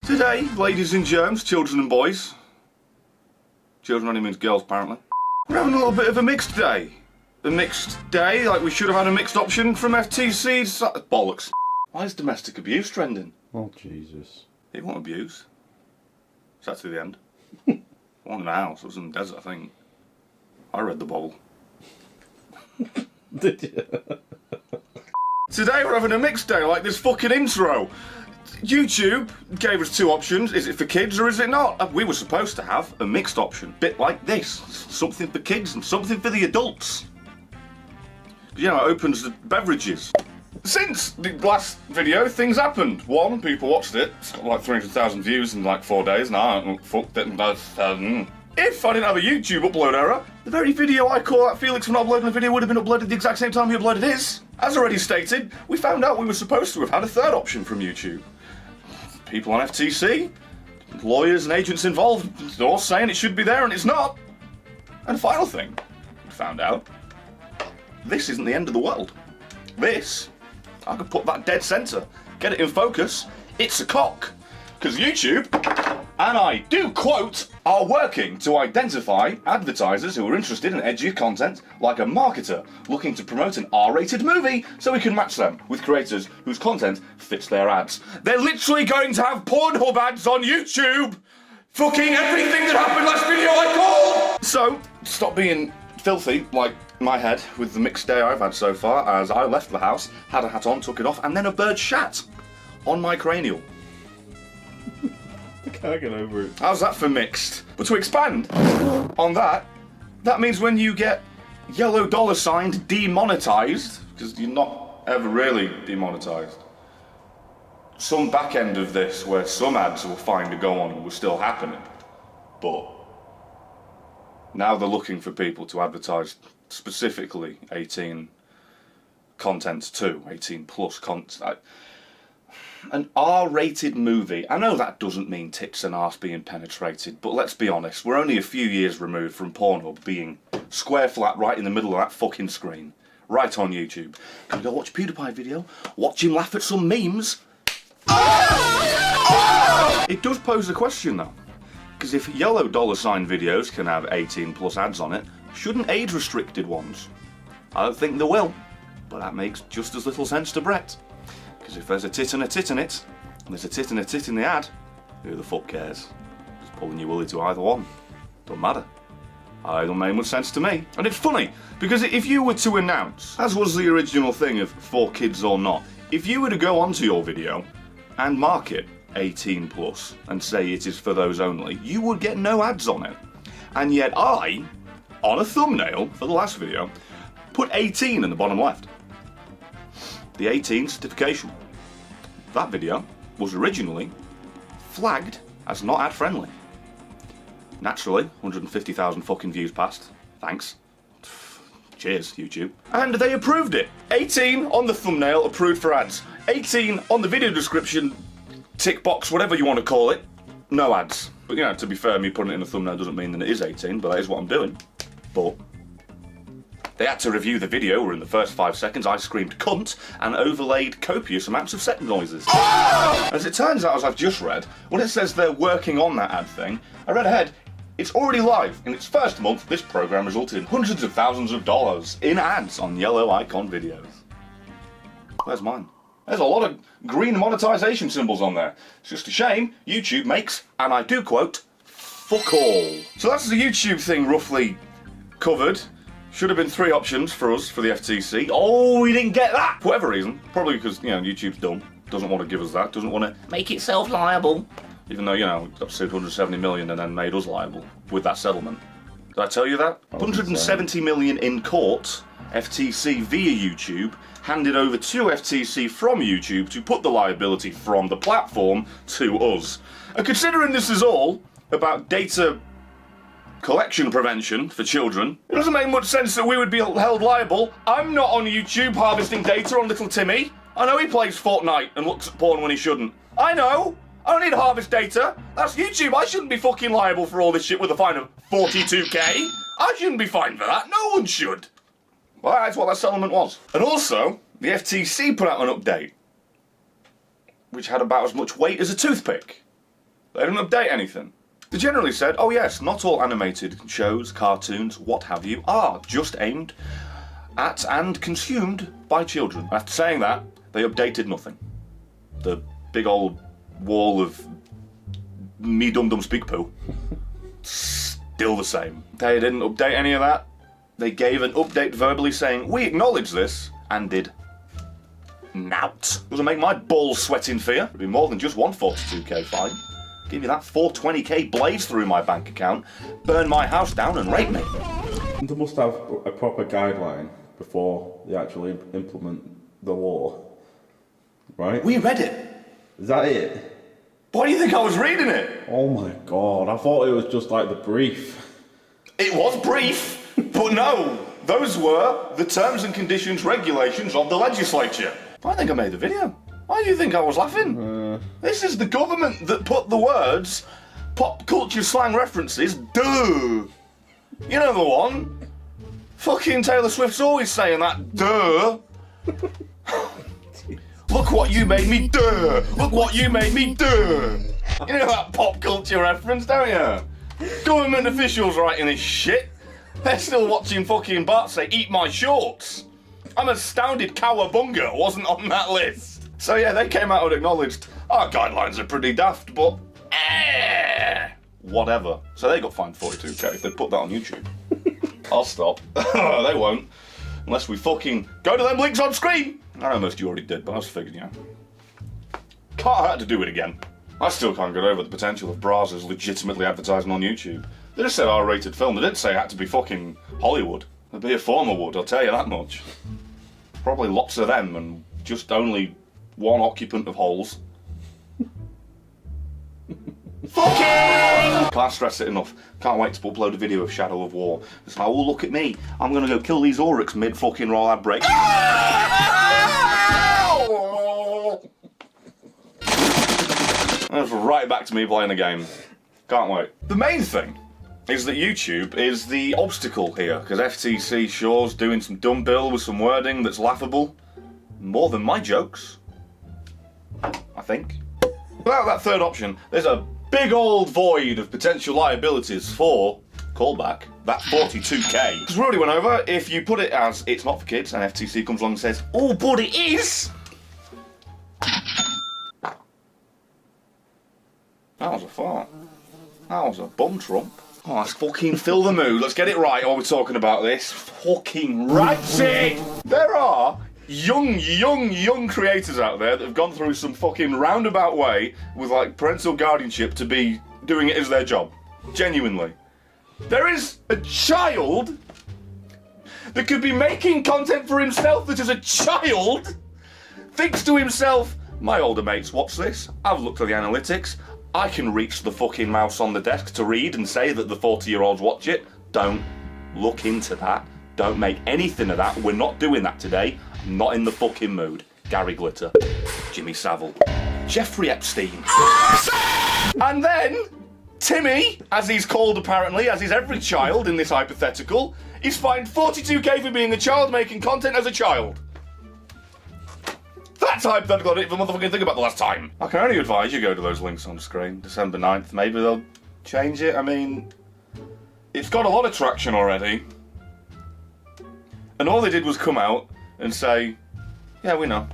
Today, ladies and germs, children and boys. Children only means girls, apparently. We're having a little bit of a mixed day. A mixed day, like we should have had a mixed option from FTC. Bollocks. Why is domestic abuse trending? Oh, Jesus. It wasn't abuse. It's actually the end. It wasn't in the house, it was in the desert, I think. I read the Bible. Did you? Today we're having a mixed day, like this fucking intro. YouTube gave us two options. Is it for kids or is it not? We were supposed to have a mixed option. Bit like this. Something for kids and something for the adults. You know, it opens the beverages. Since the last video, things happened. One, people watched it. It's got like 300,000 views in like 4 days. Now, fuck that. If I didn't have a YouTube upload error, the very video I call out Felix for not uploading a video would have been uploaded the exact same time he uploaded his. As already stated, we found out we were supposed to have had a third option from YouTube. People on FTC, lawyers and agents involved, they're all saying it should be there and it's not. And final thing, we found out, this isn't the end of the world. This, I could put that dead centre, get it in focus, it's a cock. Because YouTube, and I do quote, are working to identify advertisers who are interested in edgy content like a marketer looking to promote an R-rated movie so we can match them with creators whose content fits their ads. They're literally going to have Pornhub ads on YouTube! Fucking everything that happened last video I called! So, stop being filthy like my head with the mixed day I've had so far as I left the house, had a hat on, took it off, and then a bird shat on my cranial. I can't get over it. How's that for mixed? But to expand on that, that means when you get yellow dollar signed demonetized, because you're not ever really demonetized, some back end of this where some ads will find to go on will still happening. But now they're looking for people to advertise specifically 18 content too, 18 plus content. An R-rated movie. I know that doesn't mean tits and arse being penetrated, but let's be honest, we're only a few years removed from Pornhub being square flat right in the middle of that fucking screen. Right on YouTube. Can we go watch a PewDiePie video? Watch him laugh at some memes? It does pose a question though. Because if yellow dollar sign videos can have 18 plus ads on it, shouldn't age restricted ones? I don't think they will, but that makes just as little sense to Brett. Because if there's a tit and a tit in it, and there's a tit and a tit in the ad, who the fuck cares? Just pulling your willy to either one. Don't matter. It don't make much sense to me. And it's funny, because if you were to announce, as was the original thing of for kids or not, if you were to go onto your video and mark it 18 plus and say it is for those only, you would get no ads on it. And yet I, on a thumbnail for the last video, put 18 in the bottom left. The 18 certification. That video was originally flagged as not ad friendly. Naturally, 150,000 fucking views passed. Thanks. Cheers, YouTube. And they approved it. 18 on the thumbnail, approved for ads. 18 on the video description, tick box, whatever you want to call it, no ads. But you know, to be fair, me putting it in the thumbnail doesn't mean that it is 18, but that is what I'm doing. But they had to review the video where in the first 5 seconds I screamed cunt and overlaid copious amounts of sex noises. As it turns out, as I've just read, when it says they're working on that ad thing, I read ahead, it's already live. In its first month, this program resulted in hundreds of thousands of dollars in ads on yellow icon videos. Where's mine? There's a lot of green monetization symbols on there. It's just a shame YouTube makes, and I do quote, fuck all. So that's the YouTube thing roughly covered. Should have been 3 options for us for the FTC. Oh, we didn't get that! For whatever reason. Probably because, you know, YouTube's dumb. Doesn't want to give us that. Doesn't want to make itself liable. Even though, you know, it got sued 170 million and then made us liable with that settlement. Did I tell you that? 170 million in court. FTC via YouTube handed over to FTC from YouTube to put the liability from the platform to us. And considering this is all about data collection prevention for children, it doesn't make much sense that we would be held liable. I'm not on YouTube harvesting data on little Timmy. I know he plays Fortnite and looks at porn when he shouldn't. I know. I don't need to harvest data. That's YouTube. I shouldn't be fucking liable for all this shit with a fine of 42k. I shouldn't be fined for that. No one should. Well, that's what that settlement was. And also, the FTC put out an update which had about as much weight as a toothpick. They didn't update anything. They generally said, oh yes, not all animated shows, cartoons, what have you, are just aimed at and consumed by children. After saying that, they updated nothing. The big old wall of me dum dum speak poo, still the same. They didn't update any of that. They gave an update verbally saying, we acknowledge this, and did nout. Doesn't make my balls sweat in fear. It'd be more than just one 42k fine. Give me that 420k blaze through my bank account, burn my house down and rape me. They must have a proper guideline before they actually implement the law, right? We read it. Is that it? Why do you think I was reading it? Oh my god, I thought it was just like the brief. It was brief, but no. Those were the terms and conditions regulations of the legislature. I think I made the video. Why do you think I was laughing? This is the government that put the words, pop culture slang references, duh. You know the one? Fucking Taylor Swift's always saying that, duh. Look what you made me do! Look what you made me do! You know that pop culture reference, don't you? Government officials writing this shit. They're still watching fucking Bart say, eat my shorts. I'm astounded Cowabunga wasn't on that list. So yeah, they came out and acknowledged, our guidelines are pretty daft, but whatever. So they got fined 42k if they put that on YouTube. I'll stop. They won't. Unless we fucking go to them links on screen. I know most of you already did, but I was figuring, Can't hurt to do it again. I still can't get over the potential of browsers legitimately advertising on YouTube. They just said R-rated film. They didn't say it had to be fucking Hollywood. There'd be a former would, I'll tell you that much. Probably lots of them and just only one occupant of holes. Fucking! Can't stress it enough. Can't wait to upload a video of Shadow of War. It's like, oh, look at me. I'm gonna go kill these Oryx mid-fucking roll ad break. That's right back to me playing the game. Can't wait. The main thing is that YouTube is the obstacle here, because FTC sure's doing some dumb bill with some wording that's laughable. More than my jokes. I think. Without that third option, there's a big old void of potential liabilities for, callback, that 42k. Because we already went over, if you put it as it's not for kids and FTC comes along and says, oh, but it is! That was a fart. That was a bum trump. Oh, let's fucking fill the mood. Let's get it right while we're talking about this. Fucking righty! There are young creators out there that have gone through some fucking roundabout way with like parental guardianship to be doing it as their job. Genuinely. There is a child that could be making content for himself that as a child thinks to himself, my older mates watch this, I've looked at the analytics, I can reach the fucking mouse on the desk to read and say that the 40-year-olds watch it. Don't look into that. Don't make anything of that. We're not doing that today. I'm not in the fucking mood. Gary Glitter, Jimmy Savile, Jeffrey Epstein. And then Timmy, as he's called apparently, as is every child in this hypothetical, is fined 42k for being a child making content as a child. That's hypothetical. I didn't even motherfucking think about the last time. I can only advise you go to those links on screen. December 9th. Maybe they'll change it. I mean, it's got a lot of traction already. And all they did was come out and say, yeah, we know.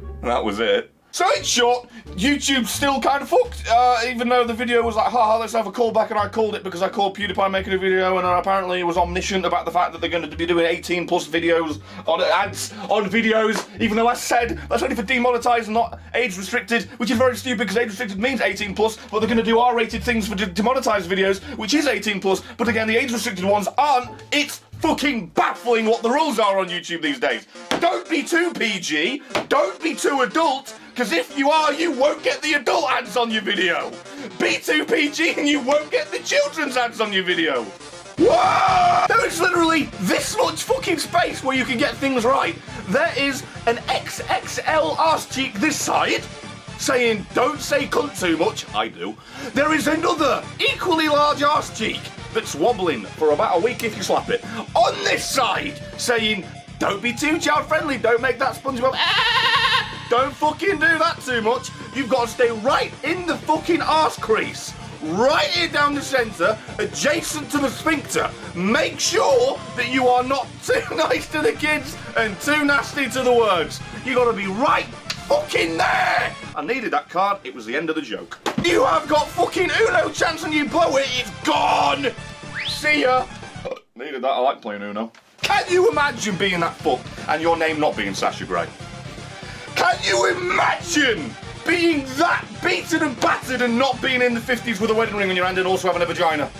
And that was it. So in short, YouTube's still kind of fucked, even though the video was like, haha, let's have a callback, and I called it because I called PewDiePie making a video, and apparently it was omniscient about the fact that they're going to be doing 18 plus videos on ads on videos, even though I said that's only for demonetized and not age restricted, which is very stupid because age restricted means 18 plus, but they're going to do R-rated things for demonetized videos, which is 18 plus, but again, the age restricted ones aren't. It's fucking baffling what the rules are on YouTube these days. Don't be too PG, don't be too adult, because if you are, you won't get the adult ads on your video. Be too PG and you won't get the children's ads on your video. Whoa! There is literally this much fucking space where you can get things right. There is an XXL arse cheek this side, saying, don't say cunt too much. I do. There is another equally large arse cheek that's wobbling for about a week if you slap it. On this side, saying, don't be too child friendly, don't make that SpongeBob. Don't fucking do that too much. you've got to stay right in the fucking arse crease. Right here down the centre, adjacent to the sphincter. Make sure that you are not too nice to the kids and too nasty to the words. You got to be right fucking there. I needed that card. It was the end of the joke. You have got fucking Uno chance and you blow it. It's gone. See ya. Needed that. I like playing Uno. Can you imagine being that fuck and your name not being Sasha Grey? Can you imagine being that beaten and battered and not being in the 50s with a wedding ring on your hand and also having a vagina?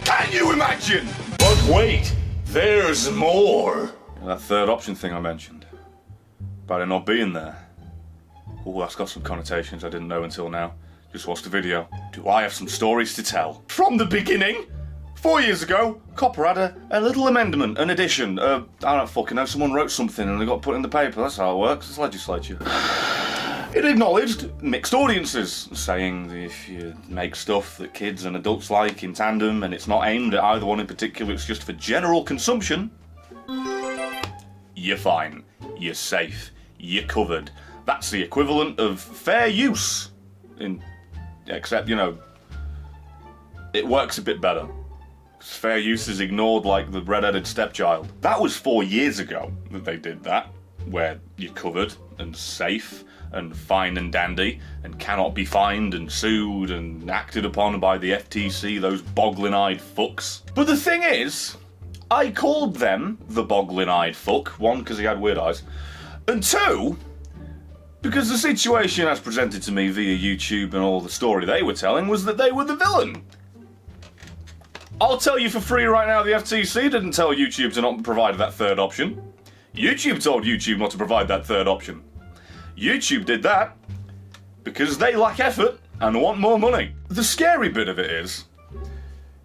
Can you imagine? But wait, there's more. That third option thing I mentioned, about it not being there. Oh, that's got some connotations I didn't know until now. Just watched the video. Do I have some stories to tell? From the beginning? 4 years ago, COPPA had a little amendment, an addition. I don't fucking know, someone wrote something and they got put in the paper. That's how it works, it's legislature. It acknowledged mixed audiences, saying that if you make stuff that kids and adults like in tandem and it's not aimed at either one in particular, it's just for general consumption, you're fine, you're safe, you're covered. That's the equivalent of fair use, except, you know, it works a bit better. Fair use is ignored like the red-headed stepchild. That was 4 years ago that they did that, where you're covered and safe and fine and dandy and cannot be fined and sued and acted upon by the FTC, those boggling-eyed fucks. But the thing is, I called them the boggling-eyed fuck, one, because he had weird eyes, and two, because the situation as presented to me via YouTube and all the story they were telling was that they were the villain. I'll tell you for free right now, the FTC didn't tell YouTube to not provide that third option. YouTube told YouTube not to provide that third option. YouTube did that because they lack effort and want more money. The scary bit of it is,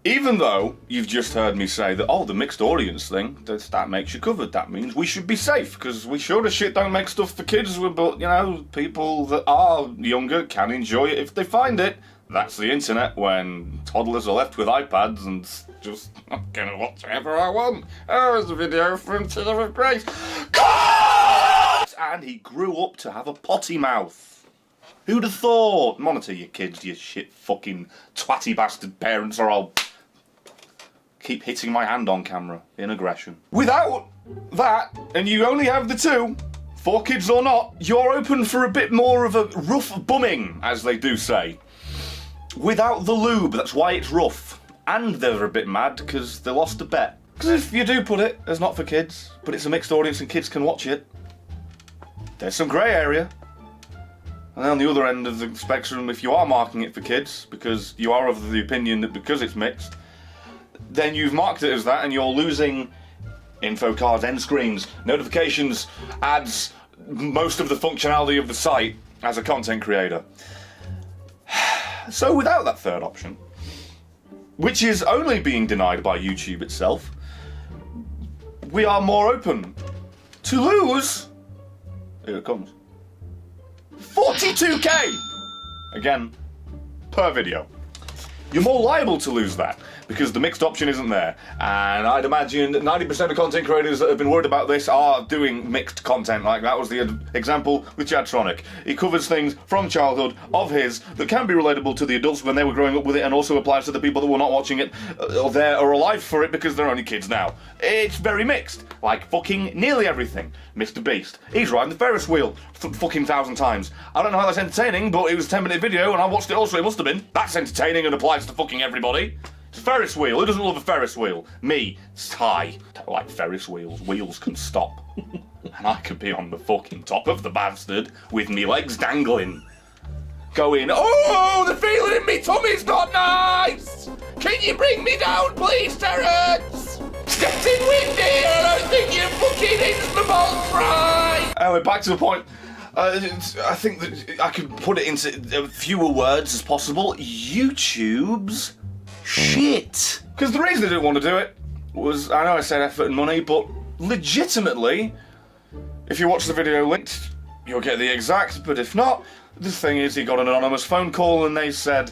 even though you've just heard me say that, oh, the mixed audience thing, that makes you covered, that means we should be safe, because we sure as shit don't make stuff for kids, but, you know, people that are younger can enjoy it if they find it. That's the internet, when toddlers are left with iPads and just, I'm gonna watch whatever I want. Oh, there's a video from TearofGrace. And he grew up to have a potty mouth. Who'd have thought? Monitor your kids, you shit fucking twatty bastard parents, or I'll keep hitting my hand on camera in aggression. Without that, and you only have the two, 4 kids or not, you're open for a bit more of a rough bumming, as they do say. Without the lube, that's why it's rough. And they're a bit mad because they lost a bet. Because if you do put it as not for kids, but it's a mixed audience and kids can watch it, there's some grey area. And then on the other end of the spectrum, if you are marking it for kids, because you are of the opinion that because it's mixed, then you've marked it as that and you're losing info cards, end screens, notifications, ads, most of the functionality of the site as a content creator. So without that third option, which is only being denied by YouTube itself, we are more open to lose, here it comes, 42k, again, per video. You're more liable to lose that, because the mixed option isn't there. And I'd imagine 90% of content creators that have been worried about this are doing mixed content. Like that was the example with Chadtronic. He covers things from childhood of his that can be relatable to the adults when they were growing up with it, and also applies to the people that were not watching it or there or alive for it because they're only kids now. It's very mixed. Like fucking nearly everything. Mr. Beast. He's riding the Ferris wheel fucking 1,000 times. I don't know how that's entertaining, but it was a 10-minute video and I watched it also, it must have been. That's entertaining and applies to fucking everybody. It's a Ferris wheel. Who doesn't love a Ferris wheel? Me. Hi. I like Ferris wheels. Wheels can stop. And I could be on the fucking top of the bastard with me legs dangling. Going, oh, the feeling in me tummy's not nice! Can you bring me down, please, Terrence? It's getting windy and I don't think you're fucking hitting the balls right! Anyway, back to the point. I think that I could put it into fewer words as possible. YouTube's shit. Because the reason I didn't want to do it was, I know I said effort and money, but legitimately, if you watch the video linked, you'll get the exact, but if not, the thing is, he got an anonymous phone call and they said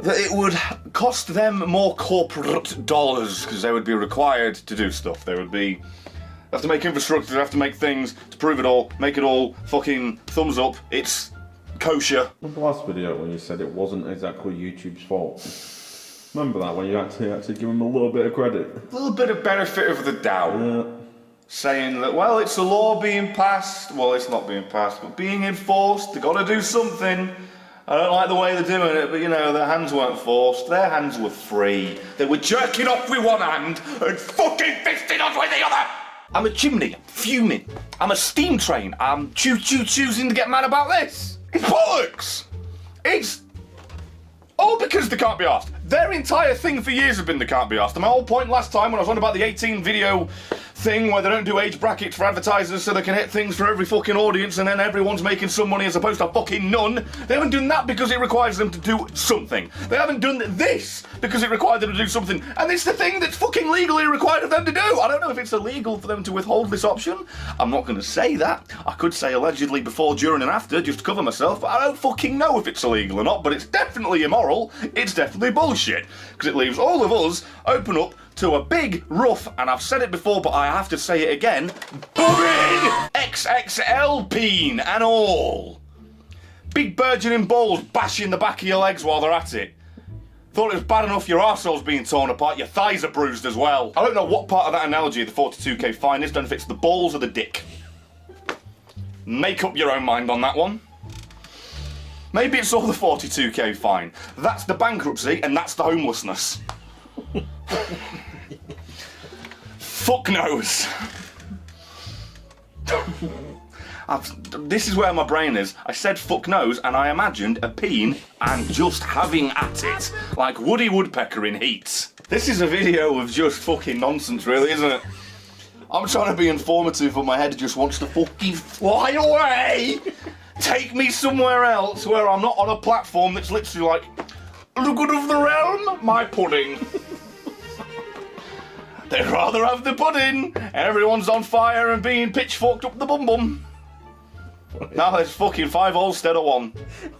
that it would cost them more corporate dollars because they would be required to do stuff. They would be have to make infrastructure, have to make things to prove it all, make it all fucking thumbs up. It's kosher. The last video when you said it wasn't exactly YouTube's fault. Remember that when you actually give them a little bit of credit? A little bit of benefit of the doubt. Yeah. Saying that, well, it's a law being passed. Well, it's not being passed, but being enforced. They've got to do something. I don't like the way they're doing it, but you know, their hands weren't forced. Their hands were free. They were jerking off with one hand and fucking fisting off with the other. I'm a chimney. I'm fuming. I'm a steam train. I'm choosing to get mad about this. It's bollocks. It's all because they can't be asked. Their entire thing for years has been they can't be asked. And my whole point last time when I was on about the 18 video thing where they don't do age brackets for advertisers so they can hit things for every fucking audience and then everyone's making some money as opposed to fucking none. They haven't done that because it requires them to do something. They haven't done this because it required them to do something. And it's the thing that's fucking legally required of them to do. I don't know if it's illegal for them to withhold this option. I'm not going to say that. I could say allegedly before, during and after just to cover myself, but I don't fucking know if it's illegal or not, but it's definitely immoral. It's definitely bullshit. Because it leaves all of us open up to a big, rough, and I've said it before, but I have to say it again, big XXL peen and all. Big burgeoning balls bashing the back of your legs while they're at it. Thought it was bad enough your arsehole's being torn apart, your thighs are bruised as well. I don't know what part of that analogy the 42k fine is, don't know if it's the balls or the dick. Make up your own mind on that one. Maybe it's all the 42k fine. That's the bankruptcy and that's the homelessness. Fuck knows. This is where my brain is. I said fuck knows and I imagined a peen and just having at it. Like Woody Woodpecker in Heat. This is a video of just fucking nonsense really, isn't it? I'm trying to be informative but my head just wants to fucking fly away. Take me somewhere else where I'm not on a platform that's literally like, the good of the realm, my pudding. They'd rather have the pudding. Everyone's on fire and being pitchforked up the bum. Now there's fucking 5 holes instead of 1.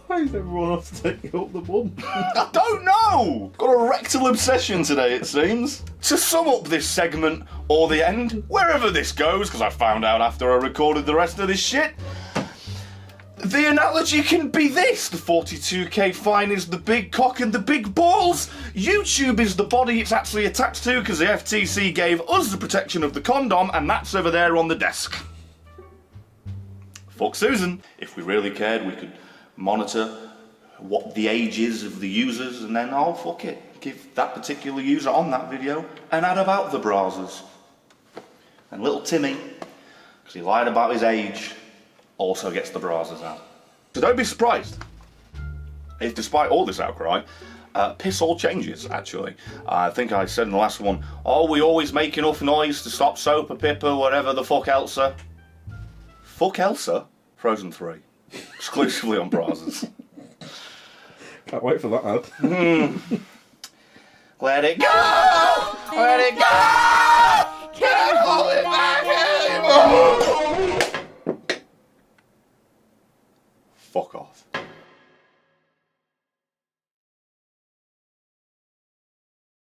Why is everyone off to take up the bum? I don't know! Got a rectal obsession today, it seems. To sum up this segment, or the end, wherever this goes, because I found out after I recorded the rest of this shit, the analogy can be this. The 42k fine is the big cock and the big balls. YouTube is the body it's actually attached to because the FTC gave us the protection of the condom and that's over there on the desk. Fuck Susan. If we really cared, we could monitor what the age is of the users and then, oh, fuck it. Give that particular user on that video an ad about the browsers. And little Timmy, because he lied about his age, also gets the browsers out. So don't be surprised if despite all this outcry, piss all changes actually. I think I said in the last one, oh, we always make enough noise to stop Sopa Pippa, whatever the fuck Elsa. Fuck Elsa? Frozen 3. Exclusively on browsers. Can't wait for that ad. Let it go! Let it go! Can't hold it back anymore!